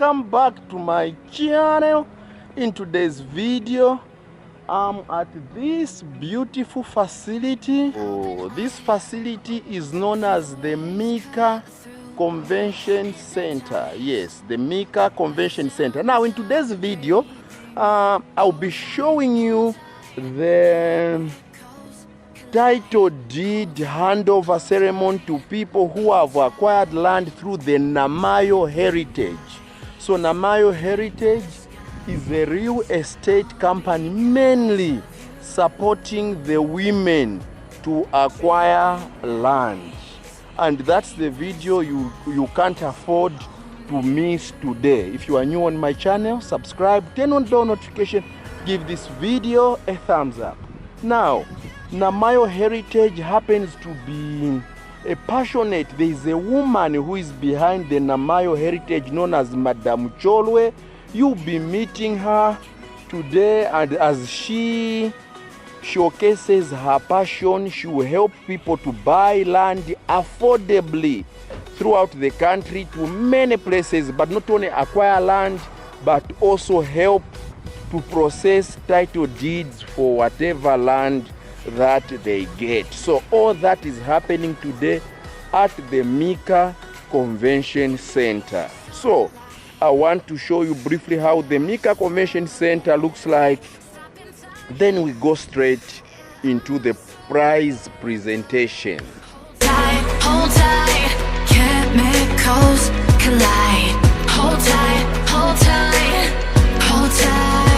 welcome back to my channel. In today's video, I'm at this beautiful facility. This facility is known as the Mika Convention Center. Yes, the Mika Convention Center. Now in today's video, I'll be showing you the title deed handover ceremony to people who have acquired land through the Namayo Heritage. So Namayo Heritage is a real estate company mainly supporting the women to acquire land. And that's the video you can't afford to miss today. If you are new on my channel, subscribe, turn on bell notification, give this video a thumbs up. Now, Namayo Heritage happens to be a passionate, there is a woman who is behind the Namayo Heritage known as Madam Cholwe. You'll be meeting her today, and as she showcases her passion, she will help people to buy land affordably throughout the country to many places, but not only acquire land, but also help to process title deeds for whatever land that they get. So all that is happening today at the Mika Convention Center. So I want to show you briefly how the Mika Convention Center looks like. Then we go straight into the prize presentation. Hold tight, chemicals collide. Hold tight, hold tight, hold tight.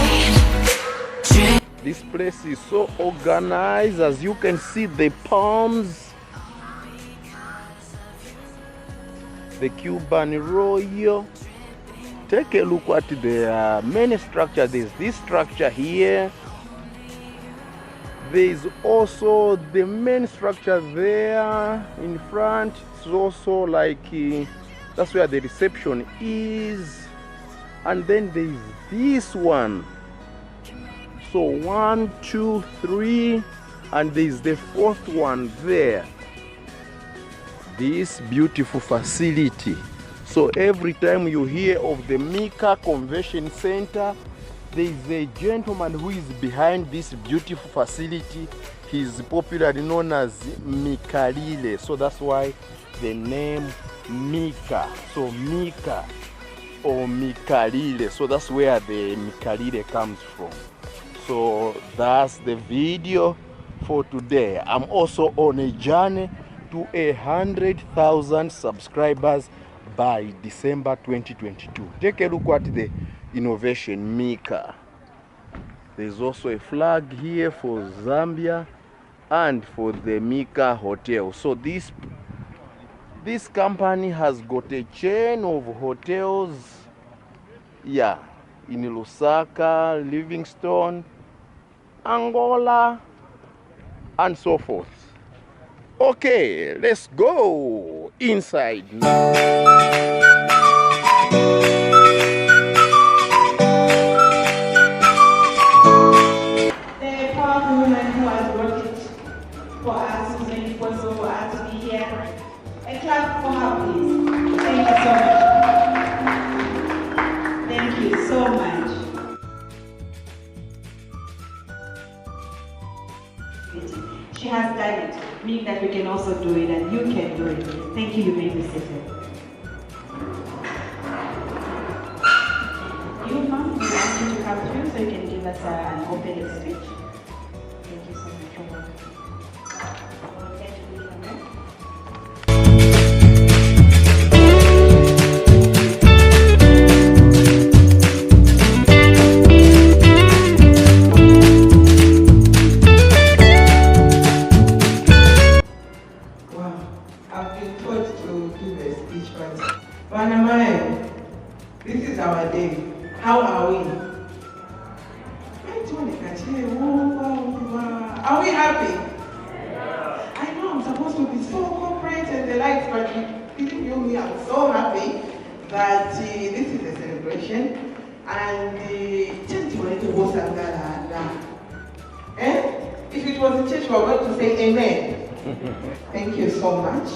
This place is so organized. As you can see, the palms, the Cuban Royal. Take a look at the main structure. There's this structure here. There's also the main structure there in front. It's also like that's where the reception is. And then there's this one. So 1, 2, 3, and there's the fourth one there. This beautiful facility. So every time you hear of the Mika Convention Center, there is a gentleman who is behind this beautiful facility. He's popularly known as Mikalile. So that's why the name Mika. So Mika or Mikalile. So that's where the Mikalile comes from. So that's the video for today. I'm also on a journey to 100,000 subscribers by December 2022. Take a look at the innovation Mika. There's also a flag here for Zambia and for the Mika Hotel. So this company has got a chain of hotels, yeah, in Lusaka, Livingstone, Angola, and so forth. Okay, let's go inside now. The powerful woman who has worked it for us, who's made it possible for us to be here. A clap for her, please. Thank you so much. Thank you so much. She has done it, meaning that we can also do it and you can do it. Thank you, you may be seated. You, ma'am, we ask you to come through so you can give us an opening speech. Thank you so much for welcome. This is our day. How are we? Are we happy? I know I'm supposed to be so corporate and the likes, but between you and me, I'm so happy that this is a celebration. And if it was a church, we were going to say amen. Thank you so much.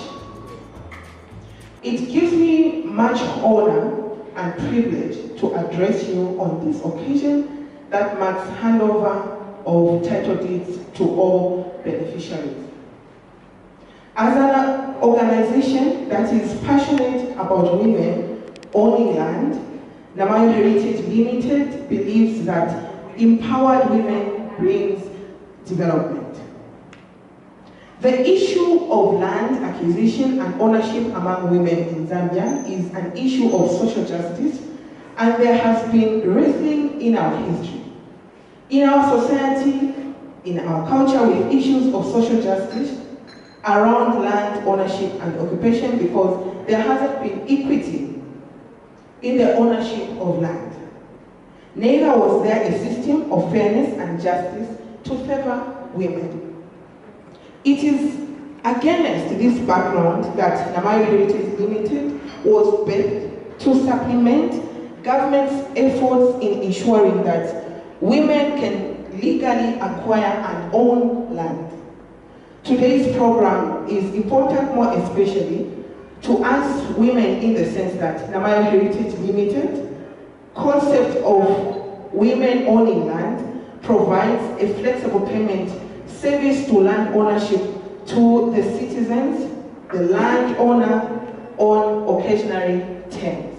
It gives me much honor and privilege to address you on this occasion that marks handover of title deeds to all beneficiaries. As an organization that is passionate about women owning land, Namayo Heritage Limited believes that empowered women brings development. The issue of land acquisition and ownership among women in Zambia is an issue of social justice, and there has been wrestling in our history, in our society, in our culture with issues of social justice around land ownership and occupation, because there hasn't been equity in the ownership of land. Neither was there a system of fairness and justice to favor women. It is against this background that Namayo Heritage Limited was built to supplement government's efforts in ensuring that women can legally acquire and own land. Today's program is important more especially to us women in the sense that Namayo Heritage Limited concept of women owning land provides a flexible payment service to land ownership to the citizens, the landowner, on occasionary terms.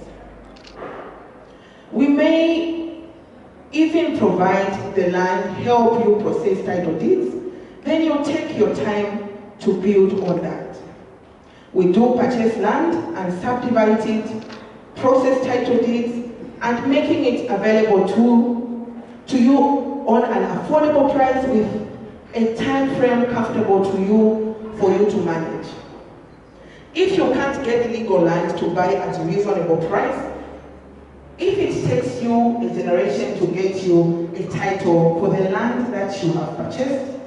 We may even provide the land, help you process title deeds, then you take your time to build on that. We do purchase land and subdivide it, process title deeds, and making it available to you on an affordable price with a time frame comfortable to you for you to manage. If you can't get legal land to buy at a reasonable price, if it takes you a generation to get you a title for the land that you have purchased,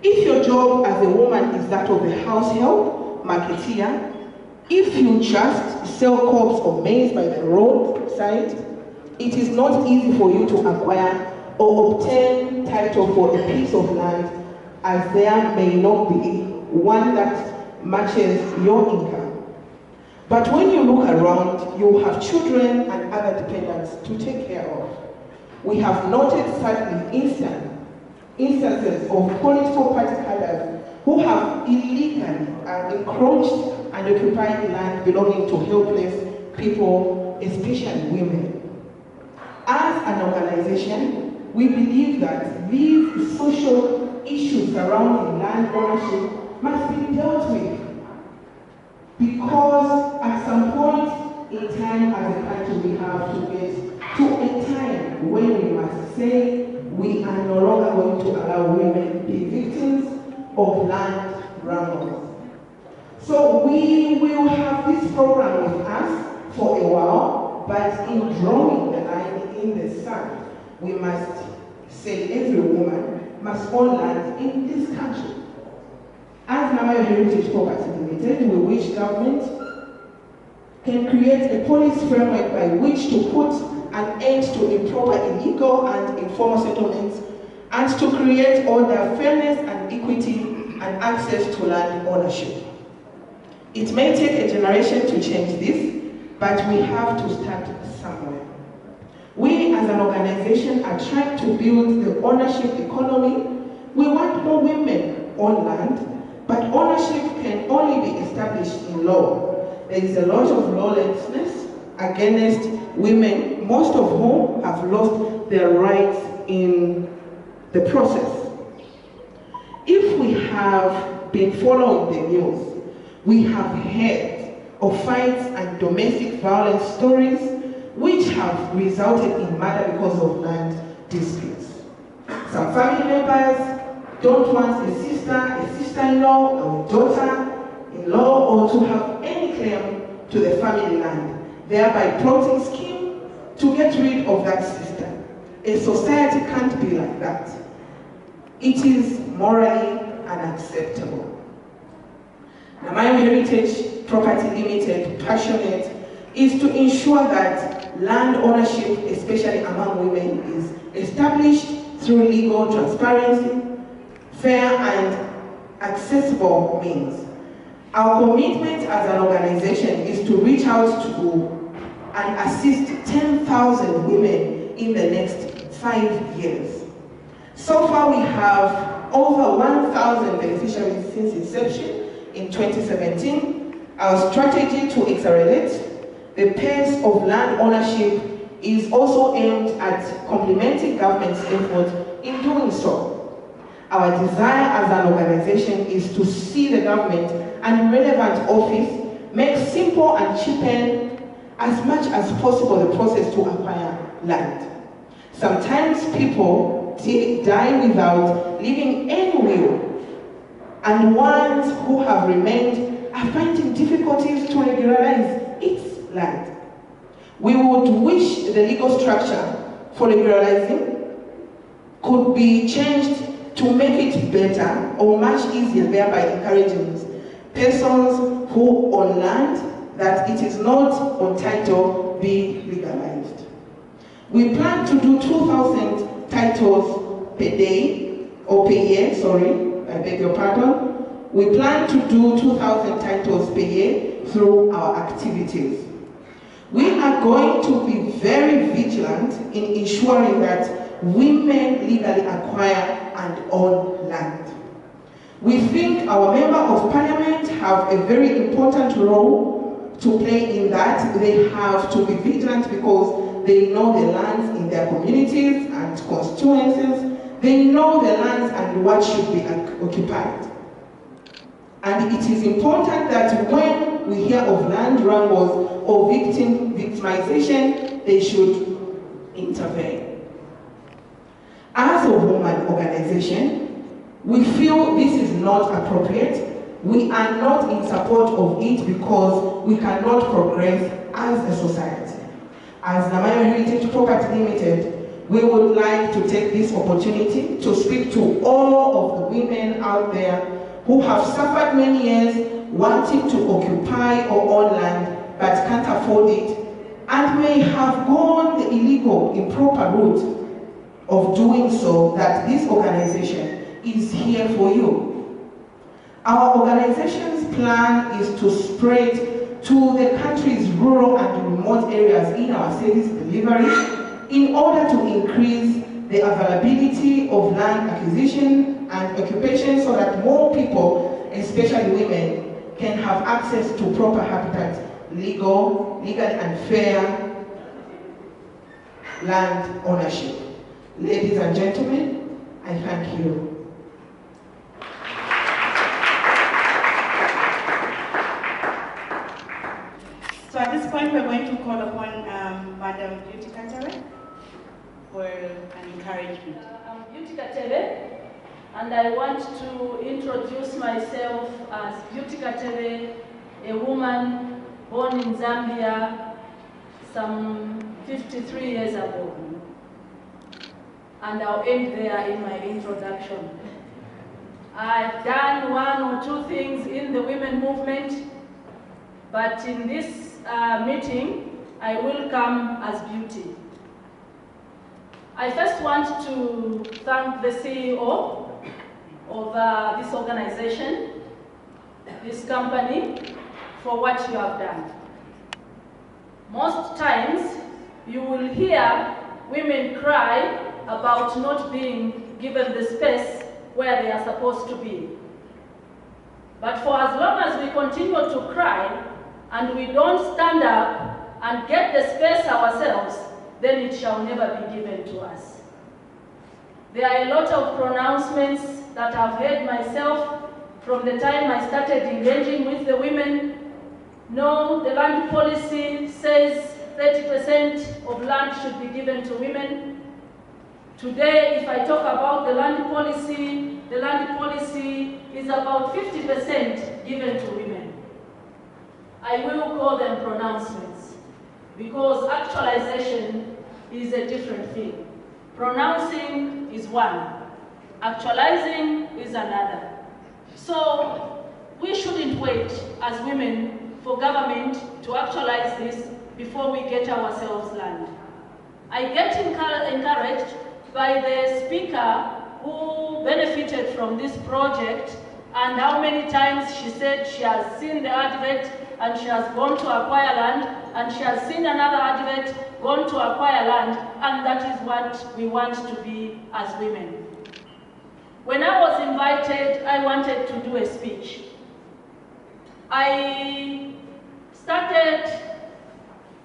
if your job as a woman is that of a house help, marketeer, if you just sell crops or maize by the roadside, it is not easy for you to acquire or obtain title for a piece of land, as there may not be one that matches your income. But when you look around, you have children and other dependents to take care of. We have noted certain instances of political party cadres who have illegally encroached and occupied land belonging to helpless people, especially women. As an organization, we believe that these social issues surrounding land ownership must be dealt with, because at some point in time as a country we have to get to a time when we must say we are no longer going to allow women be victims of land grabs. So we will have this program with us for a while, but in drawing the line in the sand, we must say every woman must own land in this country. As Namayo Heritage Property Ltd, we wish government can create a policy framework by which to put an end to improper, illegal and informal settlements, and to create order, fairness and equity and access to land ownership. It may take a generation to change this, but we have to start somewhere. We as an organization are trying to build the ownership economy. We want more women on land, but ownership can only be established in law. There is a lot of lawlessness against women, most of whom have lost their rights in the process. If we have been following the news, we have heard of fights and domestic violence stories which have resulted in murder because of land disputes. Some family members don't want a sister-in-law, or a daughter-in-law, or to have any claim to the family land, thereby plotting scheme to get rid of that sister. A society can't be like that. It is morally unacceptable. Namayo Heritage Property Limited, passionate, is to ensure that land ownership, especially among women, is established through legal transparency, fair and accessible means. Our commitment as an organization is to reach out to and assist 10,000 women in the next 5 years. So far we have over 1,000 beneficiaries since inception in 2017. Our strategy to accelerate the pace of land ownership is also aimed at complementing government's efforts in doing so. Our desire as an organization is to see the government and relevant office make simple and cheapen as much as possible the process to acquire land. Sometimes people die without leaving any will, and ones who have remained are finding difficulties to regularize its land. We would wish the legal structure for regularizing could be changed to make it better or much easier, thereby encouraging persons who own land that it is not on title be legalized. We plan to do 2,000 titles per day, or per year, sorry, I beg your pardon. We plan to do 2,000 titles per year through our activities. We are going to be very vigilant in ensuring that women legally acquire and own land. We think our Member of Parliament have a very important role to play in that. They have to be vigilant because they know the lands in their communities and constituencies. They know the lands and what should be occupied. And it is important that when we hear of land wrangles or victimization, they should intervene. As a woman organization, we feel this is not appropriate. We are not in support of it because we cannot progress as a society. As Namayo Heritage Property Limited, we would like to take this opportunity to speak to all of the women out there who have suffered many years wanting to occupy or own land but can't afford it, and may have gone the illegal, improper route of doing so, that this organization is here for you. Our organization's plan is to spread to the country's rural and remote areas in our service delivery in order to increase the availability of land acquisition and occupation so that more people, especially women, can have access to proper habitat, legal and fair land ownership. Ladies and gentlemen, I thank you. So at this point, we're going to call upon Madam Beauty Katendi for an encouragement. I'm Beauty Katendi, and I want to introduce myself as Beauty Katendi, a woman born in Zambia some 53 years ago. And I'll end there in my introduction. I've done one or two things in the women movement, but in this meeting, I will come as Beauty. I first want to thank the CEO of this organization, this company, for what you have done. Most times, you will hear women cry about not being given the space where they are supposed to be. But for as long as we continue to cry and we don't stand up and get the space ourselves, then it shall never be given to us. There are a lot of pronouncements that I've heard myself from the time I started engaging with the women. No, the land policy says 30% of land should be given to women. Today, if I talk about the land policy is about 50% given to women. I will call them pronouncements because actualization is a different thing. Pronouncing is one, actualizing is another. So we shouldn't wait as women for government to actualize this before we get ourselves land. I get encouraged by the speaker who benefited from this project and how many times she said she has seen the advert and she has gone to acquire land. and she has seen another advert, gone to acquire land, and that is what we want to be as women. When I was invited, I wanted to do a speech. I started,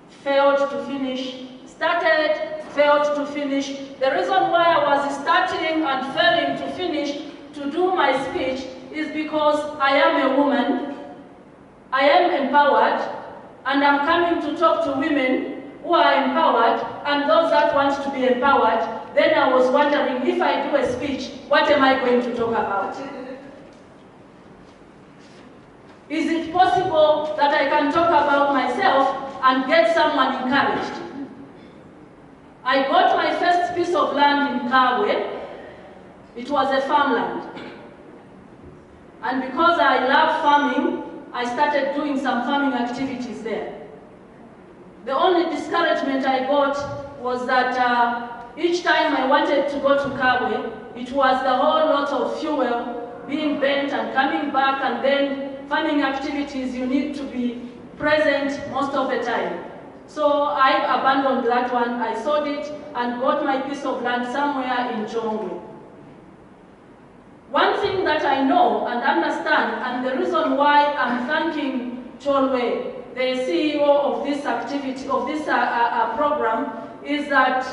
failed to finish, started, failed to finish. The reason why I was starting and failing to finish to do my speech is because I am a woman, I am empowered, and I'm coming to talk to women who are empowered and those that want to be empowered. Then I was wondering, if I do a speech, what am I going to talk about? Is it possible that I can talk about myself and get someone encouraged? I got my first piece of land in Kabangwe. It was a farmland. And because I love farming, I started doing some farming activities there. The only discouragement I got was that each time I wanted to go to Kabangwe, it was the whole lot of fuel being burnt and coming back, and then farming activities, you need to be present most of the time. So I abandoned that one, I sold it and got my piece of land somewhere in Jongwe. One thing that I know and understand, and the reason why I'm thanking Cholwe, the CEO of this activity, of this program, is that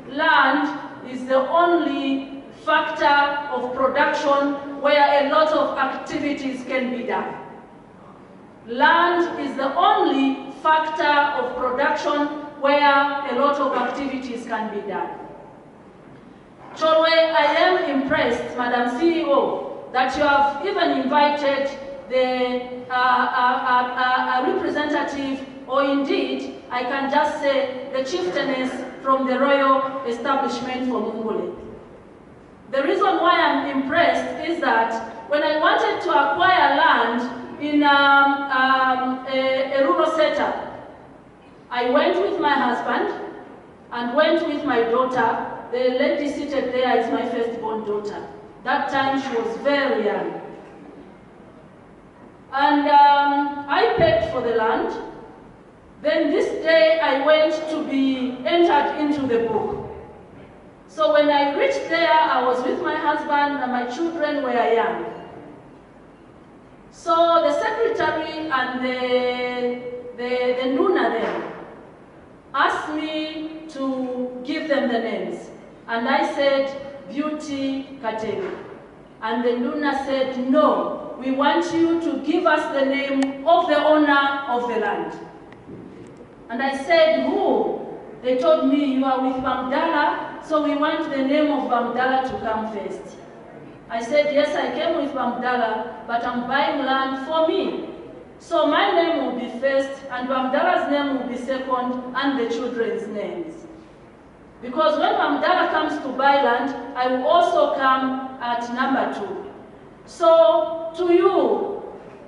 land is the only factor of production where a lot of activities can be done. Land is the only factor of production where a lot of activities can be done. Cholwe, I am impressed, Madam CEO, that you have even invited a representative, or indeed, I can just say, the chieftainess from the royal establishment for Mungule. The reason why I'm impressed is that when I wanted to acquire land in a rural setup, I went with my husband and went with my daughter. The lady seated there is my firstborn daughter. That time she was very young. And I paid for the land. Then this day I went to be entered into the book. So when I reached there, I was with my husband and my children were young. So the secretary and the Nuna then asked me to give them the names. And I said, Beauty Katendi. And the Nuna said, no, we want you to give us the name of the owner of the land. And I said, who? They told me, you are with Bamdala, so we want the name of Bamdala to come first. I said, yes, I came with Bamdala, but I'm buying land for me. So my name will be first, and Bamdala's name will be second, and the children's names. Because when Bamdala comes to buy land, I will also come at number 2. So to you,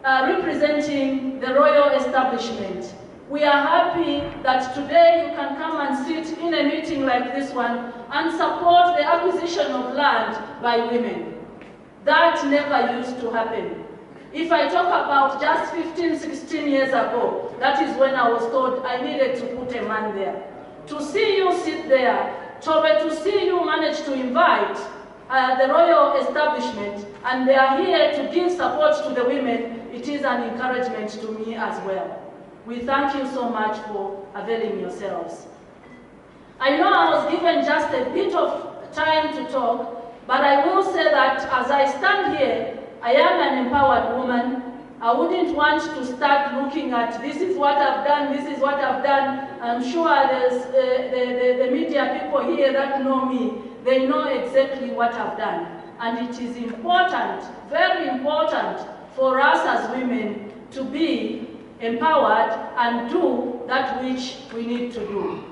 representing the royal establishment, we are happy that today you can come and sit in a meeting like this one and support the acquisition of land by women. That never used to happen. If I talk about just 15, 16 years ago, that is when I was told I needed to put a man there. To see you sit there, to see you manage to invite the royal establishment, and they are here to give support to the women, it is an encouragement to me as well. We thank you so much for availing yourselves. I know I was given just a bit of time to talk, but I will say that as I stand here, I am an empowered woman. I wouldn't want to start looking at this is what I've done, this is what I've done. I'm sure there's the media people here that know me. They know exactly what I've done. And it is important, very important, for us as women to be empowered and do that which we need to do.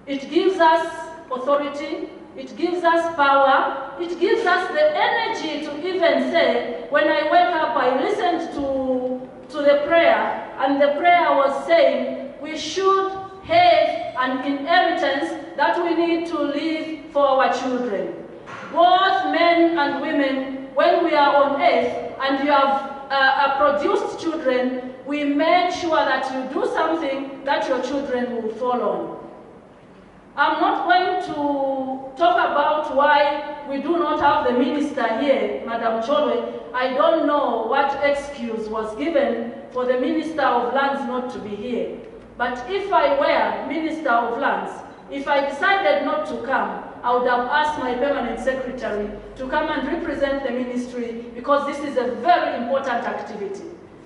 It gives us authority, it gives us power, it gives us the energy to even say, when I wake up, I listened to the prayer, and the prayer was saying, we should have an inheritance that we need to leave for our children. Both men and women, when we are on earth and you have produced children, we make sure that you do something that your children will follow on. I'm not going to talk about why we do not have the minister here, Madam Cholwe. I don't know what excuse was given for the Minister of Lands not to be here. But if I were Minister of Lands, if I decided not to come, I would have asked my permanent secretary to come and represent the ministry, because this is a very important activity.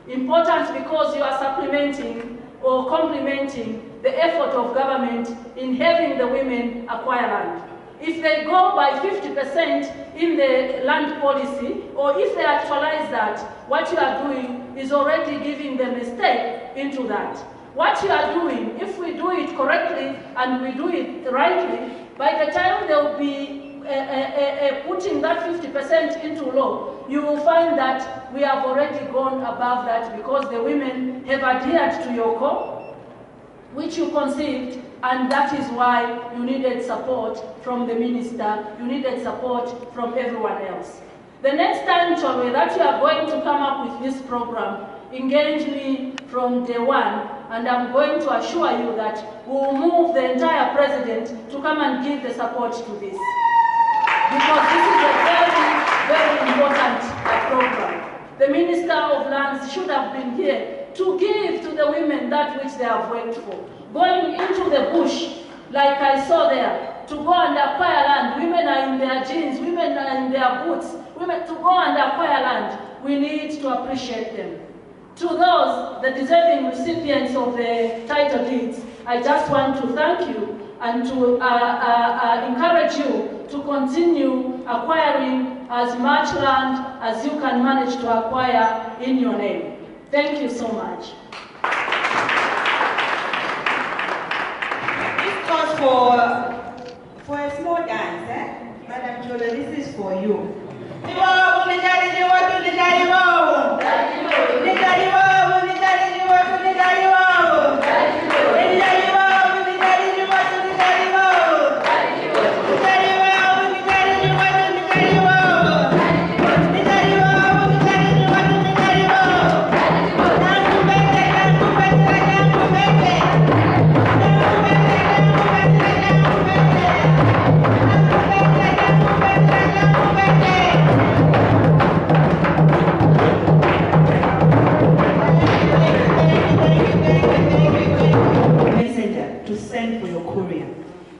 Important because you are supplementing or complementing the effort of government in having the women acquire land. If they go by 50% in the land policy, or if they actualize that, what you are doing is already giving them a step into that. What you are doing, if we do it correctly and we do it rightly, by the time there will be putting that 50% into law, you will find that we have already gone above that, because the women have adhered to your call, which you conceived, and that is why you needed support from the minister, you needed support from everyone else. The next time, Cholwe, that you are going to come up with this program, engage me from day one, and I'm going to assure you that we will move the entire president to come and give the support to this. Because this is a very, very important program. The Minister of Lands should have been here to give to the women that which they have worked for. Going into the bush, like I saw there, to go and acquire land. Women are in their jeans, women are in their boots. Women to go and acquire land. We need to appreciate them. To those, the deserving recipients of the title deeds, I just want to thank you and to encourage you to continue acquiring as much land as you can manage to acquire in your name. Thank you so much. This calls for a small dance, eh? Madam Chola, this is for you.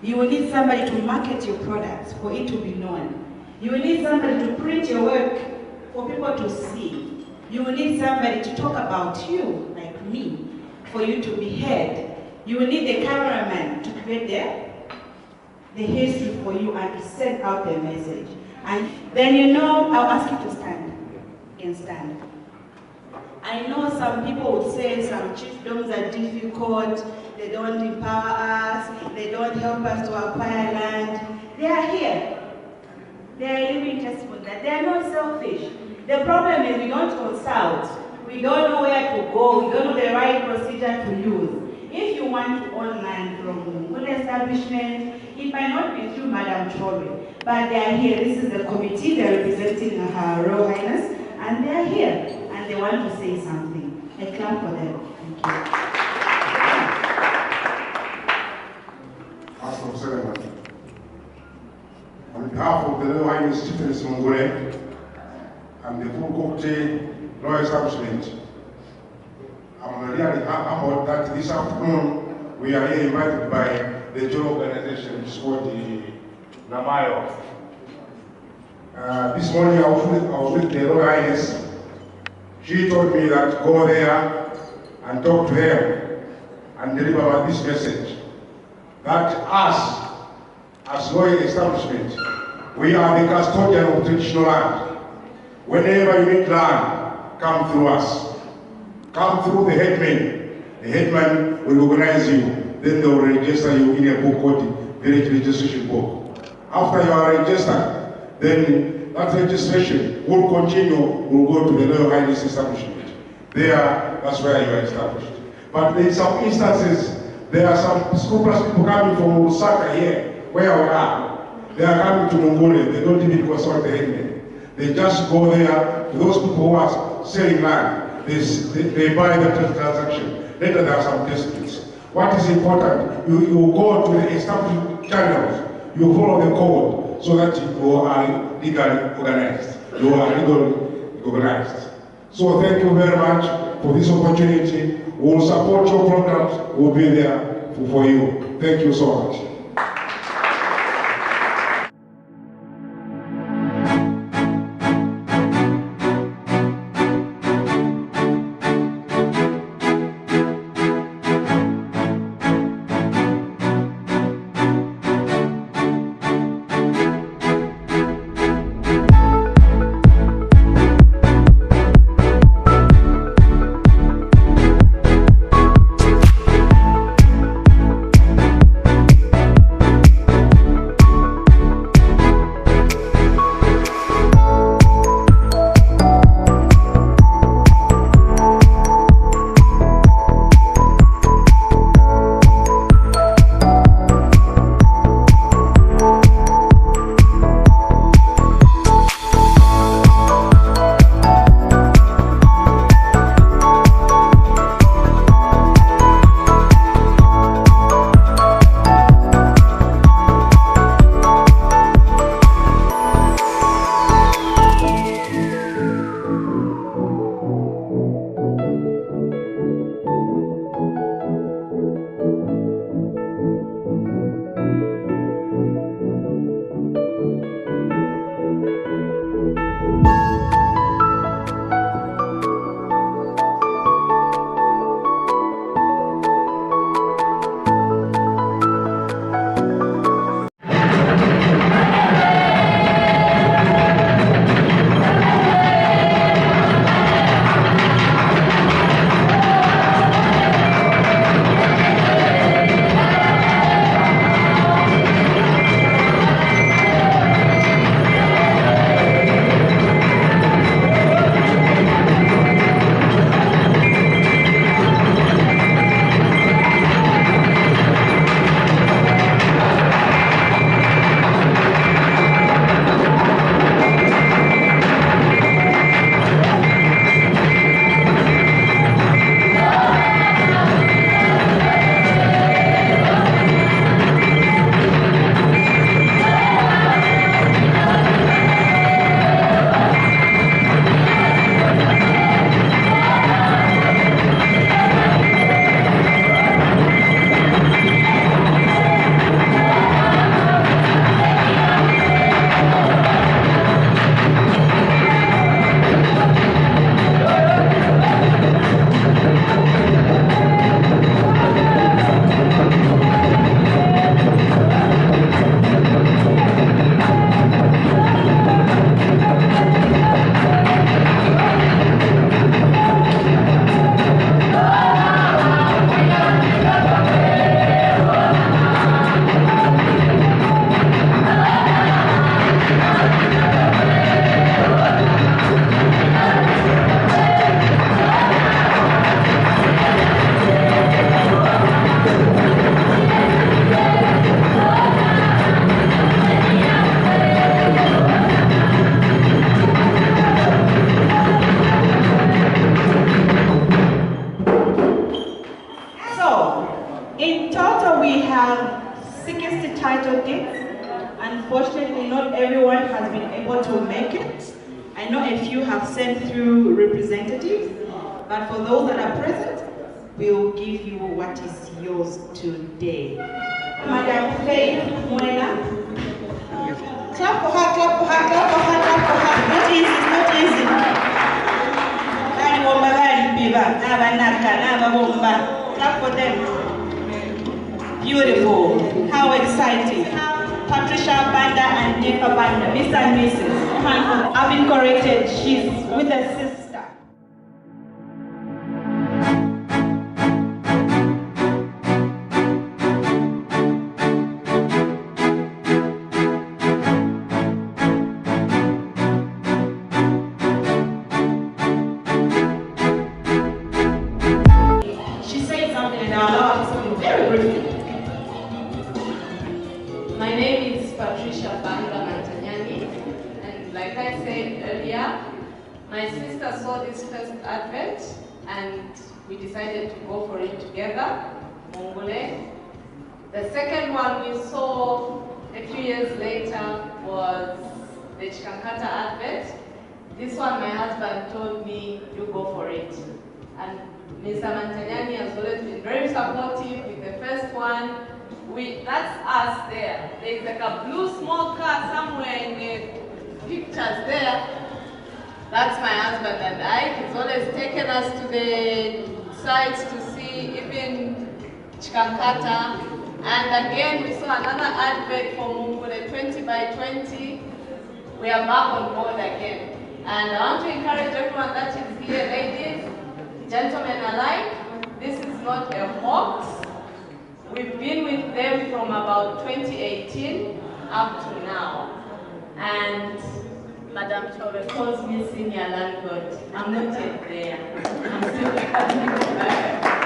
You will need somebody to market your products for it to be known. You will need somebody to print your work for people to see. You will need somebody to talk about you, like me, for you to be heard. You will need the cameraman to create the history for you and to send out the message. And then I'll ask you to stand. You can stand. I know some people would say some chiefdoms are difficult, they don't empower us, they don't help us to acquire land. They are here. They are living testimony that they are not selfish. The problem is we don't consult. We don't know where to go. We don't know the right procedure to use. If you want to own land from Mungule establishment, it might not be through Madam Chole, but they are here. This is the committee. They are representing Her Royal Highness, and they are here. And they want to say something. A clap for them. Thank you. Master of Ceremony. On behalf of the Royal Highness Chieftainess Mungule and the full Kokte Royal Establishment, I'm really humbled that this afternoon we are here invited by the joint organization, which is called the Namayo. This morning I was with the Royal Highness. She told me that go there and talk to them and deliver this message. That us, as royal establishment, we are the custodian of traditional land. Whenever you need land, come through us. Come through the headman. The headman will organize you. Then they will register you in a book called the Village Registration Book. After you are registered, then that registration will continue, will go to the Royal Highness establishment. There, that's where you are established. But in some instances, there are some scrupulous people coming from Lusaka here, where we are. They are coming to Mungule. They don't even consult the headman. They just go there to those people who are selling land. they buy the transaction. Later there are some disputes. What is important, you go to the established channels, you follow the code so that you are legally organized. You are legally organized. So thank you very much for this opportunity. We will support your programs. We will be there for you. Thank you so much. Titile Deed. Unfortunately, not everyone has been able to make it. I know a few have sent through representatives, but for those that are present, we'll give you what is yours today. Madam Faith Mwena. Clap for her, clap for her, clap for her, clap for her. Not easy, not easy. Clap for them. Beautiful. How exciting. Patricia Banda and Deepa Banda, Mr. and Mrs. I've been corrected. She's with her sister. She said something and I'll allow her something very briefly. My name is Patricia Banda Mantanyani, and like I said earlier, My sister saw this first advert and we decided to go for it together, Mungule. The second one we saw a few years later was the Chikankata advert. This one my husband told me, you go for it. And Mr. Mantanyani has always been very supportive with the first one. That's us there. There's like a blue small car somewhere in the pictures there. That's my husband and I. He's always taken us to the sites to see even Chikankata. And again, we saw another advert for Mungule 20 by 20. We are back on board again. And I want to encourage everyone that is here, ladies, gentlemen alike, this is not a hoax. We've been with them from about 2018 up to now. And Madam Chove calls me senior landlord. I'm not yet there. I'm still coming back.